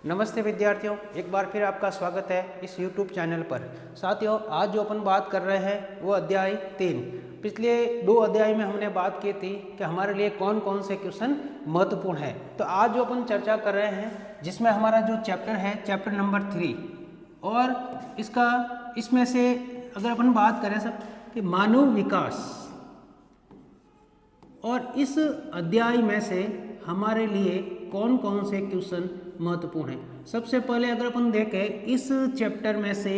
नमस्ते विद्यार्थियों, एक बार फिर आपका स्वागत है इस YouTube चैनल पर। साथियों, आज जो अपन बात कर रहे हैं वो अध्याय 3। पिछले 2 अध्याय में हमने बात की थी कि हमारे लिए कौन कौन से क्वेश्चन महत्वपूर्ण है। तो आज जो अपन चर्चा कर रहे हैं जिसमें हमारा जो चैप्टर है चैप्टर नंबर 3, और इसमें से अगर अपन बात करें सब कि मानव विकास, और इस अध्याय में से हमारे लिए कौन कौन से क्वेश्चन महत्वपूर्ण हैं। सबसे पहले अगर अपन देखें इस चैप्टर में से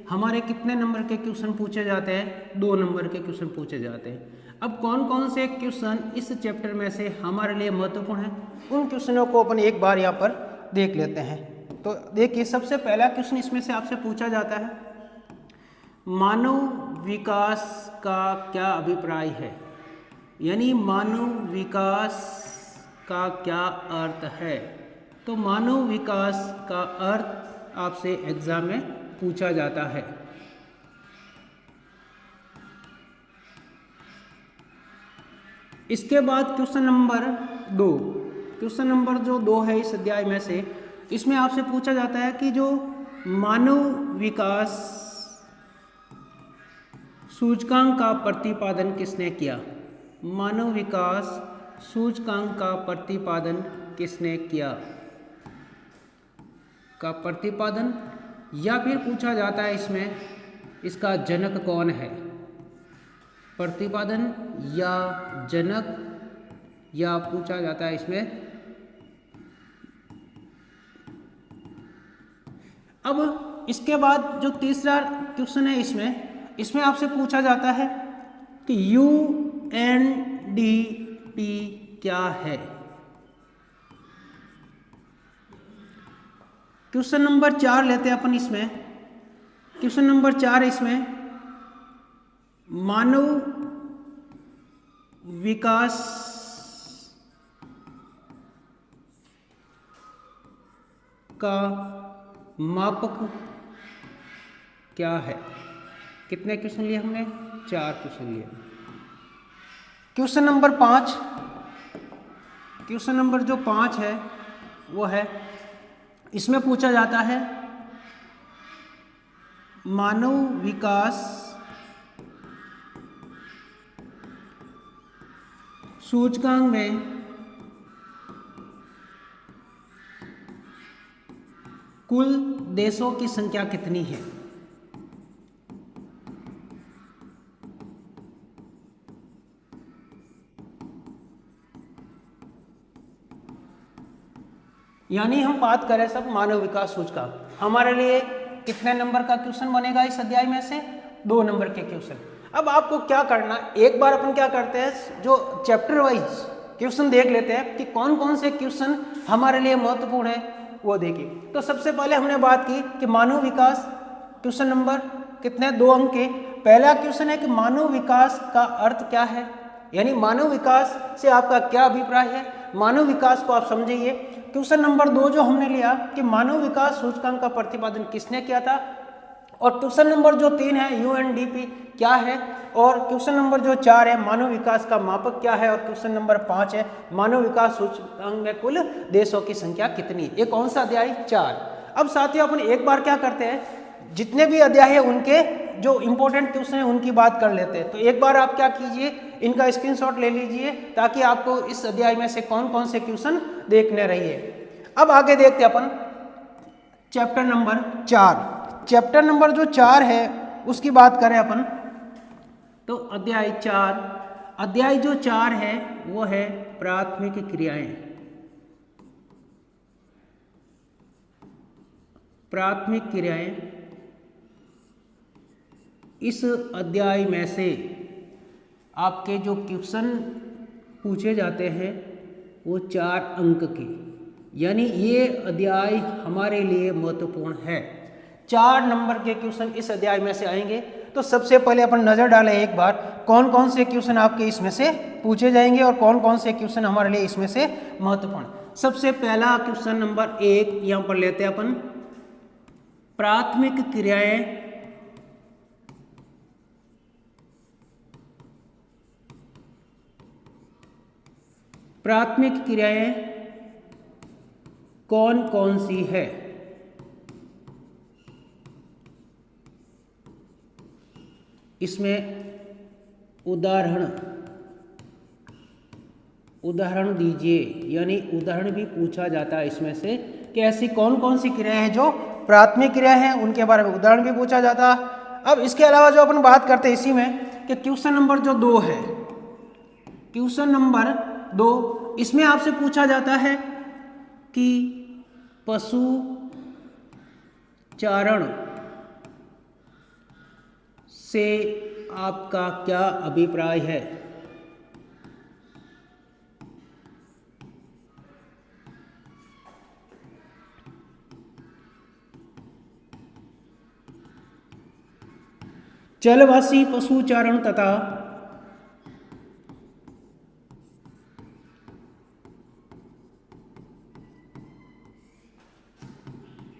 हमारे कितने नंबर के क्वेश्चन पूछे जाते हैं, 2 नंबर के क्वेश्चन पूछे जाते हैं। अब कौन कौन से क्वेश्चन इस चैप्टर में से हमारे लिए महत्वपूर्ण हैं, उन क्वेश्चनों को अपन एक बार यहाँ पर देख लेते हैं। तो देखिए, सबसे पहला क्वेश्चन इसमें से आपसे पूछा जाता है, मानव विकास का क्या अभिप्राय है, यानी मानव विकास का क्या अर्थ है। तो मानव विकास का अर्थ आपसे एग्जाम में पूछा जाता है। इसके बाद क्वेश्चन नंबर 2, क्वेश्चन नंबर जो 2 है इस अध्याय में से, इसमें आपसे पूछा जाता है कि जो मानव विकास सूचकांक का प्रतिपादन किसने किया। मानव विकास सूचकांक का प्रतिपादन किसने किया का प्रतिपादन, या फिर पूछा जाता है इसमें इसका जनक कौन है। प्रतिपादन या जनक, या पूछा जाता है इसमें। अब इसके बाद जो तीसरा क्वेश्चन है इसमें आपसे पूछा जाता है कि यूएनडीपी क्या है। क्वेश्चन नंबर 4 लेते हैं अपन इसमें। क्वेश्चन नंबर 4 इसमें मानव विकास का मापक क्या है। कितने क्वेश्चन लिए हमने? 4 क्वेश्चन लिए। क्वेश्चन नंबर 5, क्वेश्चन नंबर जो 5 है वो है, इसमें पूछा जाता है मानव विकास सूचकांक में कुल देशों की संख्या कितनी है। यानी हम बात करें सब मानव विकास सूचकांक, हमारे लिए कितने नंबर का क्वेश्चन बनेगा इस अध्याय में से? 2 नंबर के क्वेश्चन। अब आपको क्या करना, एक बार अपन क्या करते हैं, जो चैप्टर वाइज क्वेश्चन देख लेते हैं कि कौन कौन से क्वेश्चन हमारे लिए महत्वपूर्ण है, वो देखिए। तो सबसे पहले हमने बात की कि मानव विकास, क्वेश्चन नंबर कितने, 2 अंक के। पहला क्वेश्चन है कि मानव विकास का अर्थ क्या है, यानी मानव विकास से आपका क्या अभिप्राय है, मानव विकास को आप समझिए। क्वेश्चन नंबर 2 जो हमने लिया कि मानव विकास सूचकांक का प्रतिपादन किसने किया था, और क्वेश्चन नंबर जो 3 है यूएनडीपी क्या है, और क्वेश्चन नंबर जो 4 है मानव विकास का मापक क्या है, और क्वेश्चन नंबर 5 है मानव विकास सूचकांक में कुल देशों की संख्या कितनी। ये कौन सा अध्याय? 4। अब साथियों, अपन एक बार क्या करते हैं, जितने भी अध्याय है उनके जो इंपॉर्टेंट क्वेश्चन है उनकी बात कर लेते हैं। तो एक बार आप क्या कीजिए, इनका स्क्रीनशॉट ले लीजिए ताकि आपको इस अध्याय में से कौन कौन से क्वेश्चन देखने रहिए। अब आगे देखते हैं अपन चैप्टर नंबर 4। चैप्टर नंबर जो 4 है उसकी बात करें अपन, तो अध्याय 4, अध्याय जो 4 है वो है प्राथमिक क्रियाएं। प्राथमिक क्रियाएं, इस अध्याय में से आपके जो क्वेश्चन पूछे जाते हैं वो 4 अंक के, यानी ये अध्याय हमारे लिए महत्वपूर्ण है। 4 नंबर के क्वेश्चन इस अध्याय में से आएंगे। तो सबसे पहले अपन नजर डालें एक बार कौन कौन से क्वेश्चन आपके इसमें से पूछे जाएंगे और कौन कौन से क्वेश्चन हमारे लिए इसमें से महत्वपूर्ण। सबसे पहला क्वेश्चन नंबर 1 यहां पर लेते हैं अपन, प्राथमिक क्रियाएं प्राथमिक क्रियाएं कौन कौन सी है। इसमें उदाहरण दीजिए, यानी उदाहरण भी पूछा जाता है इसमें से कि ऐसी कौन कौन सी क्रिया है जो प्राथमिक क्रिया है, उनके बारे में उदाहरण भी पूछा जाता है। अब इसके अलावा जो अपन बात करते हैं इसी में कि क्वेश्चन नंबर जो 2 है, क्वेश्चन नंबर 2, इसमें आपसे पूछा जाता है कि पशु चारण से आपका क्या अभिप्राय है। जलवासी पशुचारण तथा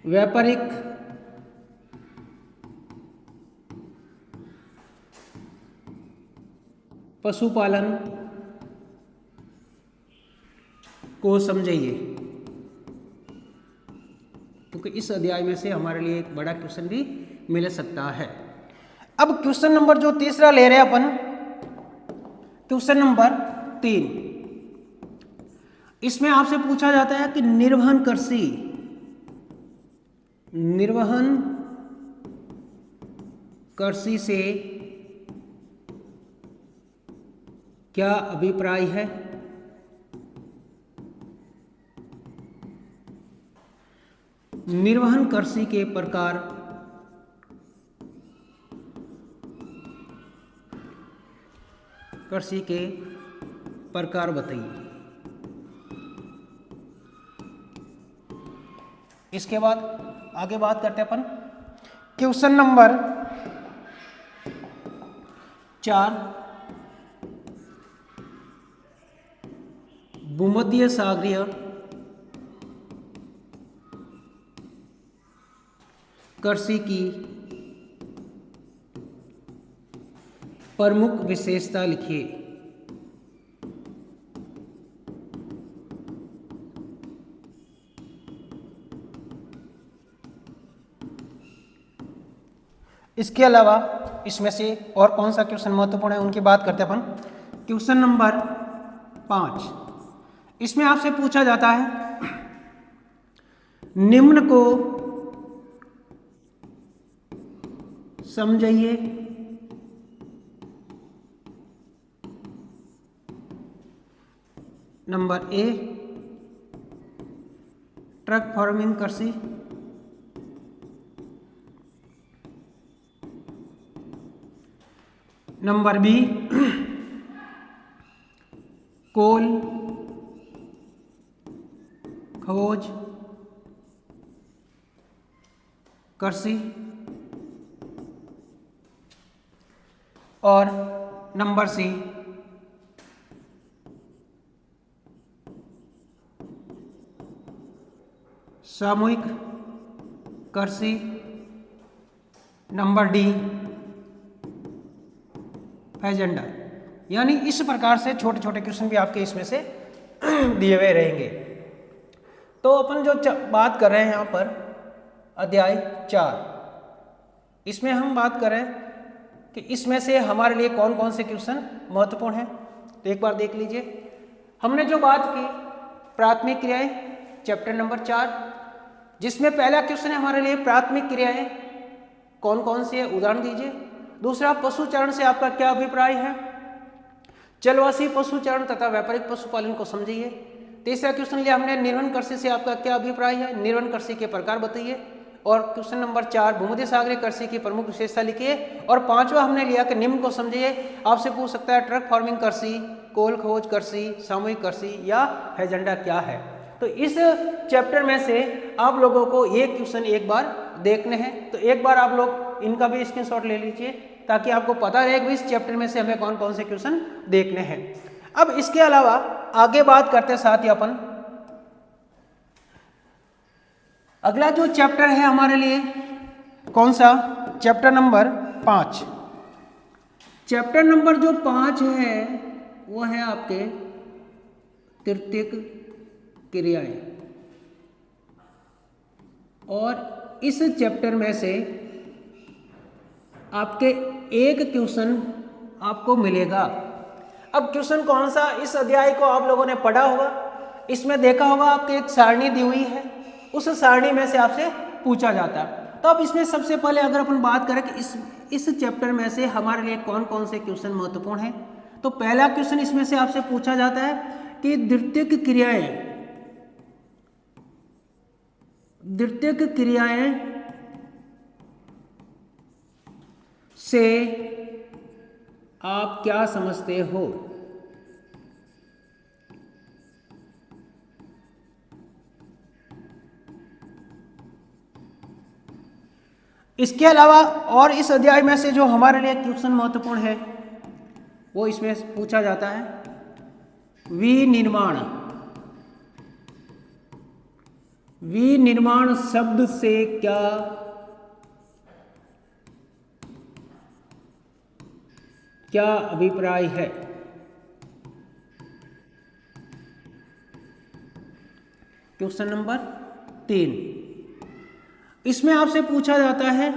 व्यापारिक पशुपालन को समझिए, क्योंकि इस अध्याय में से हमारे लिए एक बड़ा क्वेश्चन भी मिल सकता है। अब क्वेश्चन नंबर जो तीसरा ले रहे हैं अपन, क्वेश्चन नंबर 3, इसमें आपसे पूछा जाता है कि निर्वहन कृषि से क्या अभिप्राय है। निर्वहन कृषि के प्रकार बताइए। इसके बाद आगे बात करते हैं अपन क्वेश्चन नंबर 4, भूमध्य सागरीय कृषि की प्रमुख विशेषता लिखिए। इसके अलावा इसमें से और कौन सा क्वेश्चन महत्वपूर्ण है उनकी बात करते हैं अपन। क्वेश्चन नंबर 5, इसमें आपसे पूछा जाता है निम्न को समझिए। नंबर ए, ट्रक फार्मिंग कृषि। नंबर बी, कोल खोज कृषि। और नंबर सी, सामूहिक कृषि। Number D, agenda. यानी इस प्रकार से छोटे छोटे क्वेश्चन भी आपके इसमें से दिए हुए रहेंगे। तो अपन जो बात कर रहे हैं यहाँ पर अध्याय 4, इसमें हम बात करें कि इसमें से हमारे लिए कौन कौन से क्वेश्चन महत्वपूर्ण हैं। तो एक बार देख लीजिए, हमने जो बात की प्राथमिक क्रियाएं, चैप्टर नंबर 4, जिसमें पहला क्वेश्चन है हमारे लिए प्राथमिक क्रियाएं कौन कौन सी है, उदाहरण दीजिए। दूसरा, पशुचारण से आपका क्या अभिप्राय है। जलवासी पशुचारण तथा व्यापारिक पशुपालन को समझिए। तीसरा क्वेश्चन लिया हमने निर्वहन कृषि से आपका क्या अभिप्राय है, निर्वहन कृषि के प्रकार बताइए। और क्वेश्चन नंबर 4, भूमध्य सागरीय कृषि की प्रमुख विशेषता लिखिए। और पांचवा हमने लिया कि निम्न को समझिए। आपसे पूछ सकता है ट्रक फार्मिंग कृषि, कोल खोज कृषि, सामूहिक कृषि या एजेंडा क्या है। तो इस चैप्टर में से आप लोगों को ये क्वेश्चन एक बार देखने हैं, तो एक बार आप लोग इनका भी स्क्रीनशॉट ले लीजिए ताकि आपको पता रहे कि इस चैप्टर में से हमें कौन कौन से क्वेश्चन देखने हैं। अब इसके अलावा आगे बात करते हैं साथ ही अपन, अगला जो चैप्टर है हमारे लिए कौन सा, चैप्टर नंबर 5। चैप्टर नंबर जो 5 है वो है आपके तृतीयक क्रियाएं। और इस चैप्टर में से आपके एक क्वेश्चन आपको मिलेगा। अब क्वेश्चन कौन सा, इस अध्याय को आप लोगों ने पढ़ा होगा, इसमें देखा होगा आपके एक सारणी दी हुई है, उस सारणी में से आपसे पूछा जाता है। तो अब इसमें सबसे पहले अगर अपन बात करें कि इस चैप्टर में से हमारे लिए कौन कौन से क्वेश्चन महत्वपूर्ण हैं, तो पहला क्वेश्चन इसमें से आपसे पूछा जाता है कि द्वितीयक क्रियाएं से आप क्या समझते हो। इसके अलावा और इस अध्याय में से जो हमारे लिए क्वेश्चन महत्वपूर्ण है वो इसमें पूछा जाता है विनिर्माण शब्द से क्या अभिप्राय है। क्वेश्चन नंबर 3, इसमें आपसे पूछा जाता है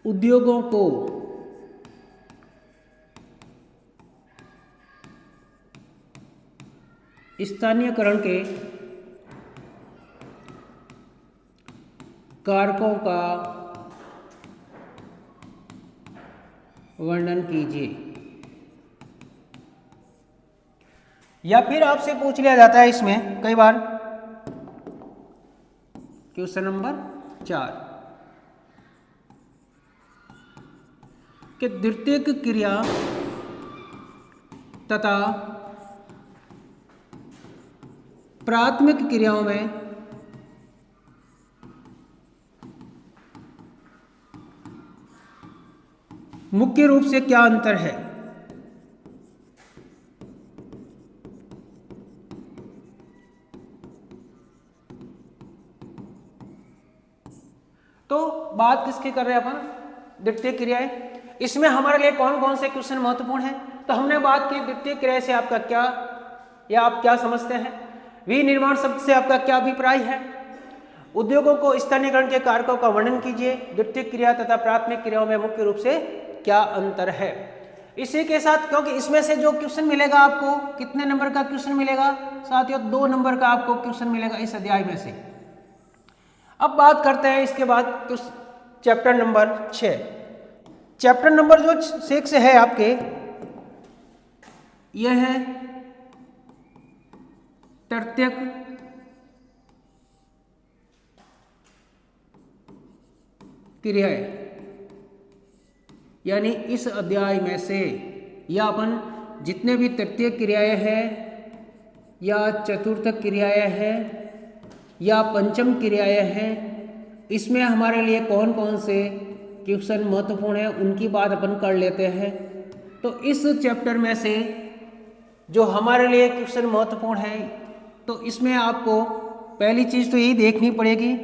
उद्योगों को स्थानीयकरण के कारकों का वर्णन कीजिए। या फिर आपसे पूछ लिया जाता है इसमें कई बार क्वेश्चन नंबर 4 कि द्वितीयक क्रिया तथा प्राथमिक क्रियाओं में मुख्य रूप से क्या अंतर है। तो बात किसकी कर रहे हैं अपन, द्वितीयक क्रियाएं। इसमें हमारे लिए कौन कौन से क्वेश्चन महत्वपूर्ण हैं, तो हमने बात की द्वितीयक क्रिया से आपका क्या या आप क्या समझते हैं, विनिर्माण शब्द से आपका क्या अभिप्राय है, उद्योगों को स्थानीयकरण के कारकों का वर्णन कीजिए, द्वितीयक क्रिया तथा प्राथमिक क्रियाओं में मुख्य रूप से क्या अंतर है। इसी के साथ, क्योंकि इसमें से जो क्वेश्चन मिलेगा आपको, कितने नंबर का क्वेश्चन मिलेगा साथियों, 2 नंबर का आपको क्वेश्चन मिलेगा इस अध्याय में से। अब बात करते हैं इसके बाद चैप्टर नंबर 6। चैप्टर नंबर जो 6 है आपके, यह है तृतीयक क्रियाएं। यानी इस अध्याय में से या अपन जितने भी तृतीयक क्रियाएं हैं या चतुर्थक क्रियाएं हैं या पंचम क्रियाएं हैं, इसमें हमारे लिए कौन कौन से क्वेश्चन महत्वपूर्ण है उनकी बात अपन कर लेते हैं। तो इस चैप्टर में से जो हमारे लिए क्वेश्चन महत्वपूर्ण है, तो इसमें आपको पहली चीज़ तो यही देखनी पड़ेगी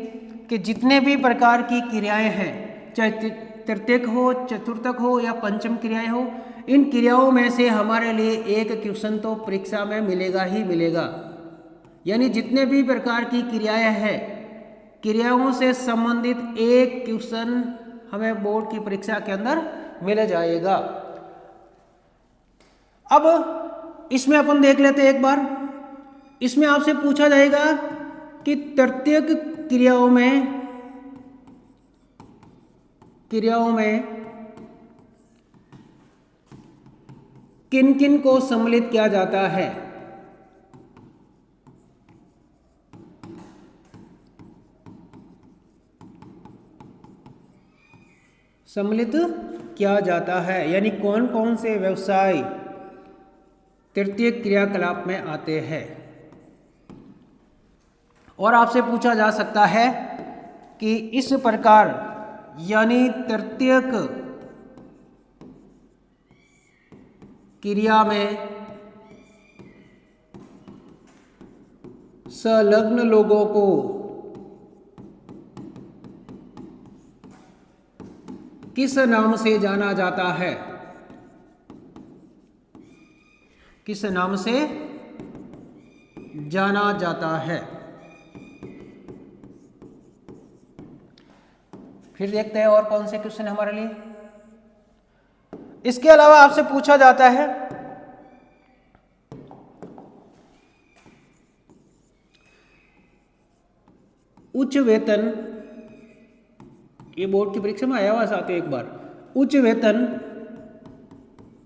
कि जितने भी प्रकार की क्रियाएं हैं, चाहे तृतीयक हो, चतुर्थक हो या पंचम क्रियाएं हो, इन क्रियाओं में से हमारे लिए एक क्वेश्चन तो परीक्षा में मिलेगा ही मिलेगा। यानी जितने भी प्रकार की क्रियाएं हैं, क्रियाओं से संबंधित एक क्वेश्चन हमें बोर्ड की परीक्षा के अंदर मिल जाएगा। अब इसमें अपन देख लेते हैं एक बार। इसमें आपसे पूछा जाएगा कि तृतीयक क्रियाओं में किन किन को सम्मिलित किया जाता है। सम्मिलित किया जाता है, यानी कौन कौन से व्यवसाय तृतीयक क्रियाकलाप में आते हैं। और आपसे पूछा जा सकता है कि इस प्रकार यानी तृतीयक क्रिया में संलग्न लोगों को किस नाम से जाना जाता है। किस नाम से जाना जाता है। फिर देखते हैं और कौन से क्वेश्चन हमारे लिए। इसके अलावा आपसे पूछा जाता है उच्च वेतन, ये बोर्ड की परीक्षा में आया हुआ साथ एक बार, उच्च वेतन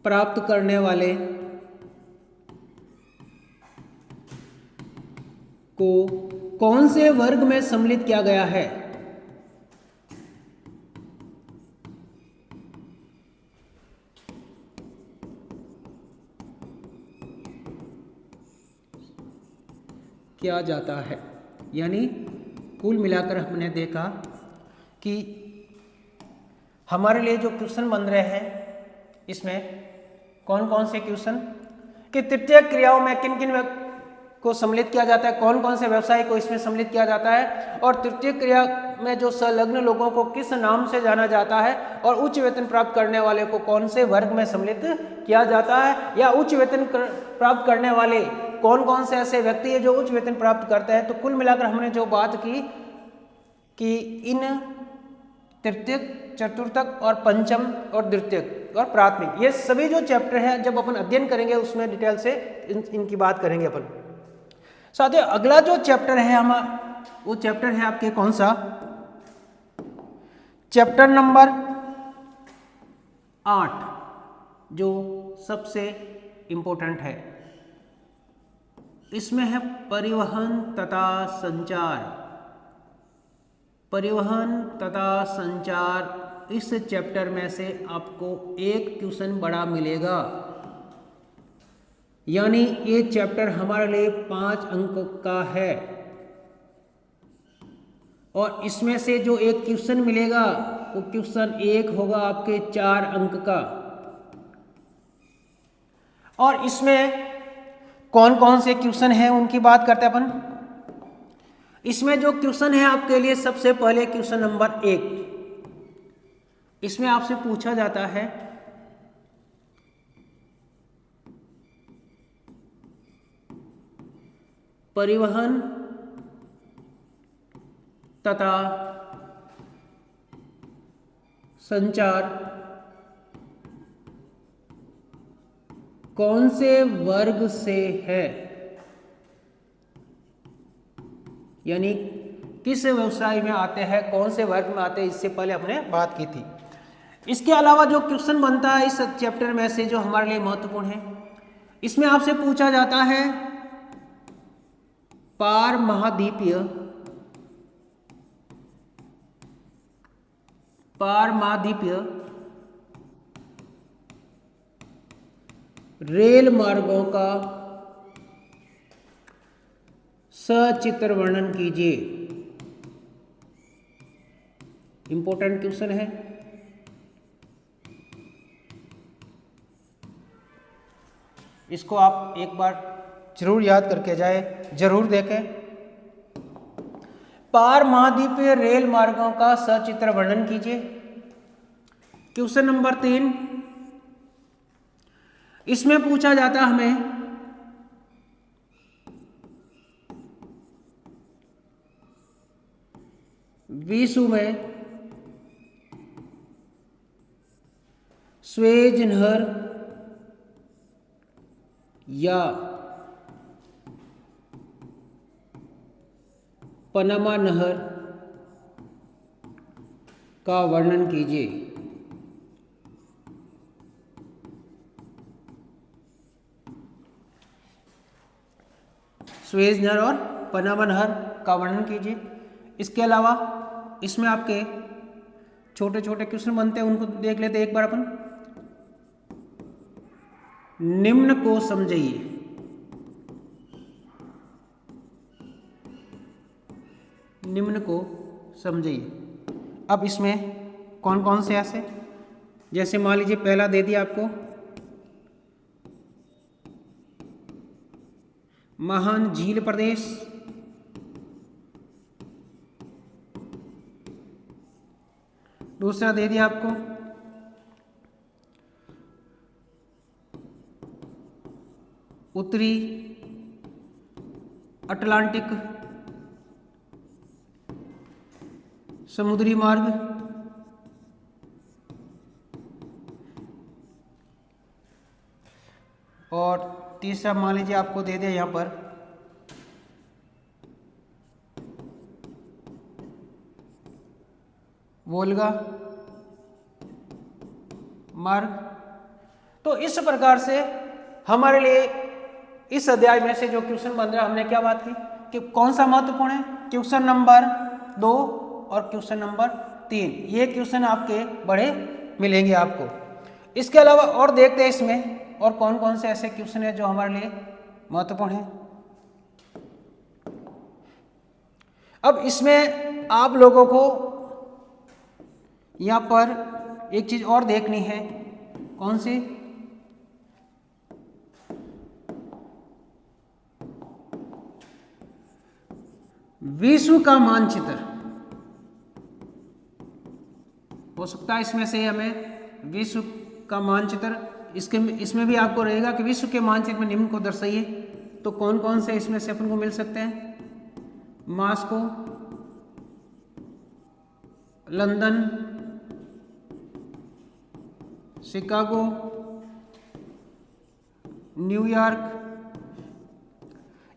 प्राप्त करने वाले को कौन से वर्ग में सम्मिलित किया गया है? किया जाता है। यानी कुल मिलाकर हमने देखा कि हमारे लिए जो क्वेश्चन बन रहे हैं इसमें कौन कौन से क्वेश्चन कि तृतीय क्रियाओं में किन किन को सम्मिलित किया जाता है, कौन कौन से व्यवसाय को इसमें सम्मिलित किया जाता है, और तृतीय क्रिया में जो संलग्न लोगों को किस नाम से जाना जाता है, और उच्च वेतन प्राप्त करने वाले को कौन से वर्ग में सम्मिलित किया जाता है, या उच्च वेतन प्राप्त करने वाले कौन कौन से ऐसे व्यक्ति है जो उच्च वेतन प्राप्त करते हैं। तो कुल मिलाकर हमने जो बात की कि इन तृतीयक, चतुर्थक और पंचम और द्वितीयक और प्राथमिक, ये सभी जो चैप्टर हैं जब अपन अध्ययन करेंगे उसमें डिटेल से इनकी बात करेंगे अपन। साथियों अगला जो चैप्टर है वो चैप्टर है आपके कौन सा, चैप्टर नंबर 8 जो सबसे इंपॉर्टेंट है। इसमें है परिवहन तथा संचार। परिवहन तथा संचार, इस चैप्टर में से आपको एक क्वेश्चन बड़ा मिलेगा, यानी ये चैप्टर हमारे लिए 5 अंक का है, और इसमें से जो एक क्वेश्चन मिलेगा वो क्वेश्चन 1 होगा आपके 4 अंक का। और इसमें कौन कौन से क्वेश्चन हैं उनकी बात करते हैं अपन। इसमें जो क्वेश्चन है आपके लिए सबसे पहले क्वेश्चन नंबर 1, इसमें आपसे पूछा जाता है परिवहन तथा संचार कौन से वर्ग से है, यानी किस व्यवसाय में आते हैं, कौन से वर्ग में आते हैं, इससे पहले हमने बात की थी। इसके अलावा जो क्वेश्चन बनता है इस चैप्टर में से जो हमारे लिए महत्वपूर्ण है, इसमें आपसे पूछा जाता है पार महाद्वीपीय रेल मार्गों का सचित्र वर्णन कीजिए। इंपॉर्टेंट क्वेश्चन है। इसको आप एक बार जरूर याद करके जाए, जरूर देखें। पार महाद्वीपीय रेल मार्गों का सचित्र वर्णन कीजिए। क्वेश्चन नंबर 3, इसमें पूछा जाता है हमें विश्व में स्वेज नहर या पनामा नहर का वर्णन कीजिए। स्वेज नहर और पनामा नहर का वर्णन कीजिए। इसके अलावा इसमें आपके छोटे छोटे क्वेश्चन बनते हैं, उनको देख लेते हैं एक बार अपन। निम्न को समझिए। निम्न को समझिए। अब इसमें कौन कौन से ऐसे, जैसे मान लीजिए पहला दे दिया आपको महान झील प्रदेश, दूसरा दे दिया आपको उत्तरी अटलांटिक समुद्री मार्ग, और तीसरा मान लीजिए आपको दे दे यहाँ पर वोल्गा मार्ग। तो इस प्रकार से हमारे लिए इस अध्याय में से जो क्वेश्चन बन रहा है, हमने क्या बात की कि कौन सा महत्वपूर्ण है, क्वेश्चन नंबर 2 और क्वेश्चन नंबर 3, ये क्वेश्चन आपके बड़े मिलेंगे आपको। इसके अलावा और देखते हैं इसमें और कौन कौन से ऐसे क्वेश्चन है जो हमारे लिए महत्वपूर्ण है। अब इसमें आप लोगों को यहाँ पर एक चीज और देखनी है, कौन सी, विश्व का मानचित्र। हो सकता है इसमें से हमें विश्व का मानचित्र, इसमें भी आपको रहेगा कि विश्व के मानचित्र में निम्न को दर्शाइए। तो कौन कौन से इसमें से अपन को मिल सकते हैं, मॉस्को, लंदन, शिकागो, न्यूयॉर्क,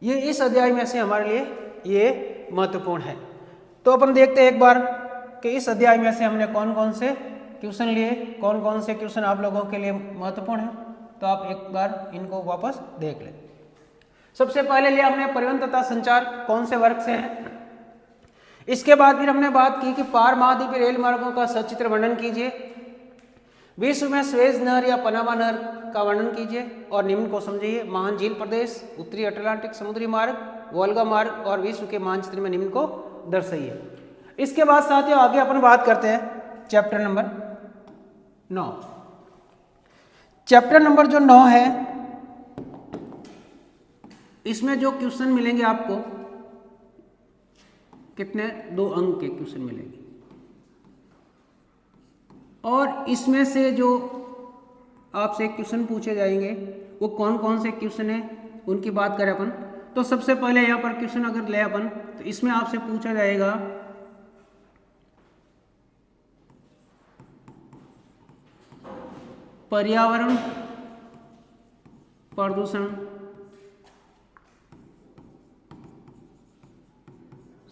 ये इस अध्याय में से हमारे लिए ये महत्वपूर्ण है। तो अपन देखते हैं एक बार कि इस अध्याय में से हमने कौन कौन से क्वेश्चन लिए, कौन कौन से क्वेश्चन आप लोगों के लिए महत्वपूर्ण है। तो आप एक बार इनको वापस देख लें। सबसे पहले लिया हमने परिवहन तथा संचार, कौन से वर्ग से है। इसके बाद फिर हमने बात की कि पार महाद्वीपीय रेल मार्गों का सचित्र वर्णन कीजिए, विश्व में स्वेज नहर या पनामा नहर का वर्णन कीजिए और निम्न को समझिए, महान झील प्रदेश, उत्तरी अटलांटिक समुद्री मार्ग, वोल्गा मार्ग और विश्व के मानचित्र में निम्न को दर्शाइए। इसके बाद साथियों आगे अपन बात करते हैं चैप्टर नंबर 9। चैप्टर नंबर जो 9 है, इसमें जो क्वेश्चन मिलेंगे आपको कितने, 2 अंक के क्वेश्चन मिलेंगे। और इसमें से जो आपसे क्वेश्चन पूछे जाएंगे वो कौन कौन से क्वेश्चन है उनकी बात करें अपन। तो सबसे पहले यहाँ पर क्वेश्चन अगर ले अपन, तो इसमें आपसे पूछा जाएगा पर्यावरण प्रदूषण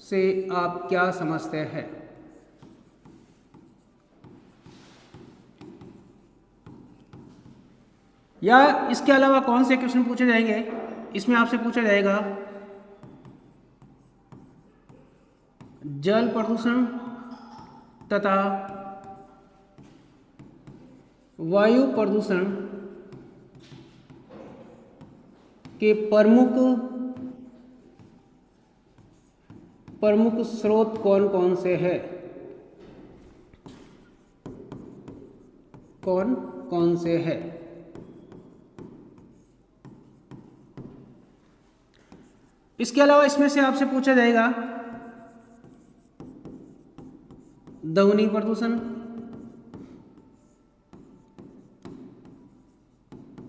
से आप क्या समझते हैं। या इसके अलावा कौन से क्वेश्चन पूछे जाएंगे, इसमें आपसे पूछा जाएगा जल प्रदूषण तथा वायु प्रदूषण के प्रमुख स्रोत कौन कौन से हैं, कौन कौन से हैं। इसके अलावा इसमें से आपसे पूछा जाएगा ध्वनि प्रदूषण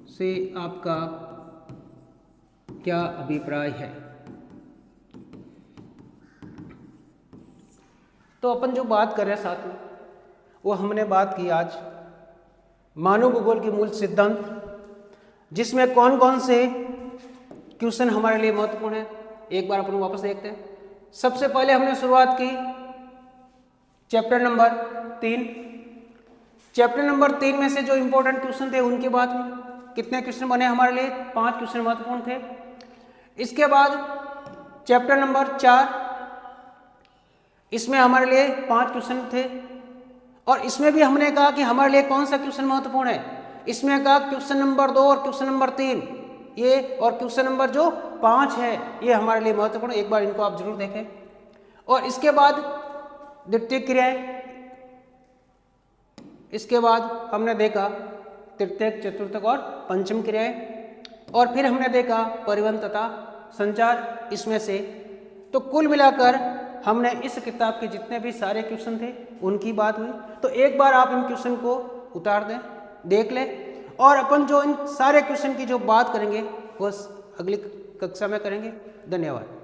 से आपका क्या अभिप्राय है। तो अपन जो बात कर रहे हैं साथ में, वो हमने बात की आज मानव भूगोल के मूल सिद्धांत, जिसमें कौन कौन से क्वेश्चन हमारे लिए महत्वपूर्ण है। एक बार अपन वापस देखते हैं। सबसे पहले हमने शुरुआत की चैप्टर नंबर 3। चैप्टर नंबर 3 में से जो इंपॉर्टेंट क्वेश्चन थे उनकी बात हुई। कितने क्वेश्चन बने हमारे लिए, 5 क्वेश्चन महत्वपूर्ण थे। इसके बाद चैप्टर नंबर 4, इसमें हमारे लिए 5 क्वेश्चन थे और इसमें भी हमने कहा कि हमारे लिए कौन सा क्वेश्चन महत्वपूर्ण है। इसमें कहा क्वेश्चन नंबर 2 और क्वेश्चन नंबर 3 ये, और क्वेश्चन नंबर जो 5 है ये हमारे लिए महत्वपूर्ण। एक बार इनको आप जरूर देखें। और इसके बाद द्वितीय क्रियाएं, इसके बाद हमने देखा तृतीयक, चतुर्थक और पंचम क्रियाएं, और फिर हमने देखा परिवहन तथा संचार। इसमें से तो कुल मिलाकर हमने इस किताब के जितने भी सारे क्वेश्चन थे उनकी बात हुई। तो एक बार आप इन क्वेश्चन को उतार दें, देख लें, और अपन जो इन सारे क्वेश्चन की जो बात करेंगे वो अगली कक्षा में करेंगे। धन्यवाद।